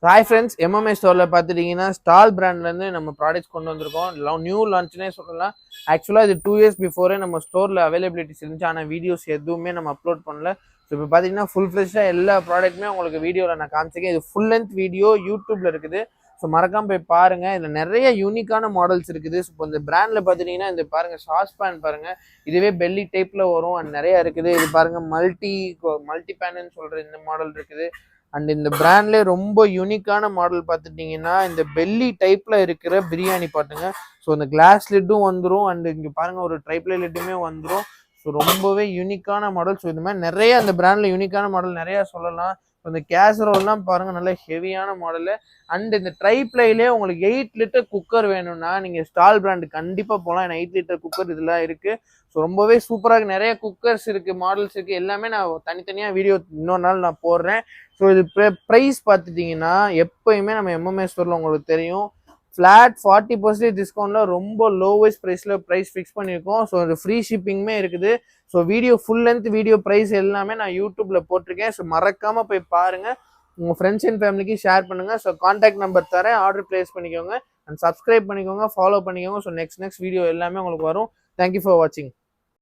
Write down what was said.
Hi friends, MMA ஸ்டோரில் பார்த்துட்டிங்கன்னா stall பிராண்ட்லேருந்து நம்ம ப்ராடக்ட்ஸ் கொண்டு வந்திருக்கோம். நியூ லான்ச்னே சொல்லலாம். ஆக்சுவலாக இது 2 இயர்ஸ் பிஃபோரே நம்ம ஸ்டோரில் அவைலபிலிட்டிஸ் இருந்துச்சு. ஆனால் வீடியோஸ் எதுவுமே நம்ம அப்லோட் பண்ணல. ஸோ இப்போ பார்த்தீங்கன்னா ஃபுல் ஃப்ளெஷ்டாக எல்லா ப்ராடக்ட்டுமே உங்களுக்கு வீடியோவில் நான் காமிச்சிருக்கேன். இது ஃபுல் லென்த் வீடியோ யூடியூப்பில் இருக்குது. ஸோ மறக்காமல் போய் பாருங்கள். இதில் நிறைய யூனிக்கான மாடல்ஸ் இருக்குது. ஸோ இப்போ இந்த பிராண்டில் பார்த்துட்டிங்கன்னா இந்த பாருங்கள் ஷார்ட்ஸ் பேன் பாருங்கள். இதுவே பெல்லி டைப்பில் வரும் அண்ட் நிறையா இருக்குது. இது பாருங்கள் மல்டி பேனுன்னு சொல்கிற இந்த மாடல் இருக்குது. அண்ட் இந்த பிராண்ட்லேயே ரொம்ப யூனிக்கான மாடல் பார்த்துட்டிங்கன்னா இந்த பெல்லி டைப்பில் இருக்கிற பிரியாணி பாட்டுங்க. ஸோ இந்த கிளாஸ் லிட்டும் வந்துடும் அண்ட் இங்கே பாருங்கள் ஒரு ட்ரைப்ளை லிட்டுமே வந்துடும். ஸோ ரொம்பவே யூனிக்கான மாடல். ஸோ இந்த மாதிரி நிறைய அந்த பிராண்டில் யூனிக்கான மாடல் நிறையா சொல்லலாம். இந்த கேசரோல்லாம் பாருங்கள் நல்ல ஹெவியான மாடலு. அண்ட் இந்த ட்ரைப்ளைலே உங்களுக்கு 8 லிட்டர் குக்கர் வேணும்னா நீங்கள் ஸ்டால் பிராண்டு கண்டிப்பாக போகலாம். ஏன்னா 8 லிட்டர் குக்கர் இதெல்லாம் இருக்குது. ஸோ ரொம்பவே சூப்பராக நிறைய குக்கர்ஸ் இருக்குது, மாடல்ஸ் இருக்குது. எல்லாமே நான் தனித்தனியாக வீடியோ இன்னொரு நாள் நான் போடுறேன். ஸோ இது ப்ரைஸ் பார்த்துட்டிங்கன்னா எப்போயுமே நம்ம எம்எம்ஏ ஸ்டோரில் உங்களுக்கு தெரியும் ஃப்ளாட் 40% டிஸ்கவுண்ட்டில் ரொம்ப லோவஸ்ட் ப்ரைஸில் ப்ரைஸ் ஃபிக்ஸ் பண்ணியிருக்கோம். ஸோ அது ஃப்ரீ ஷிப்பிங்குமே இருக்குது. So video full length video price எல்லாமே நான் யூடியூப்பில் போட்டிருக்கேன். ஸோ மறக்காமல் போய் பாருங்கள். உங்கள் ஃப்ரெண்ட்ஸ் அண்ட் ஃபேமிலிக்கு ஷேர் பண்ணுங்கள். ஸோ கான்டாக்ட் நம்பர் தரேன், ஆர்டர் ப்ளேஸ் பண்ணிக்கோங்க அண்ட் சப்ஸ்கிரைப் பண்ணிக்கோங்க, ஃபாலோ பண்ணிக்கோங்க. ஸோ நெக்ஸ்ட் வீடியோ எல்லாமே உங்களுக்கு வரும். தேங்க்யூ ஃபார் வாட்சிங்.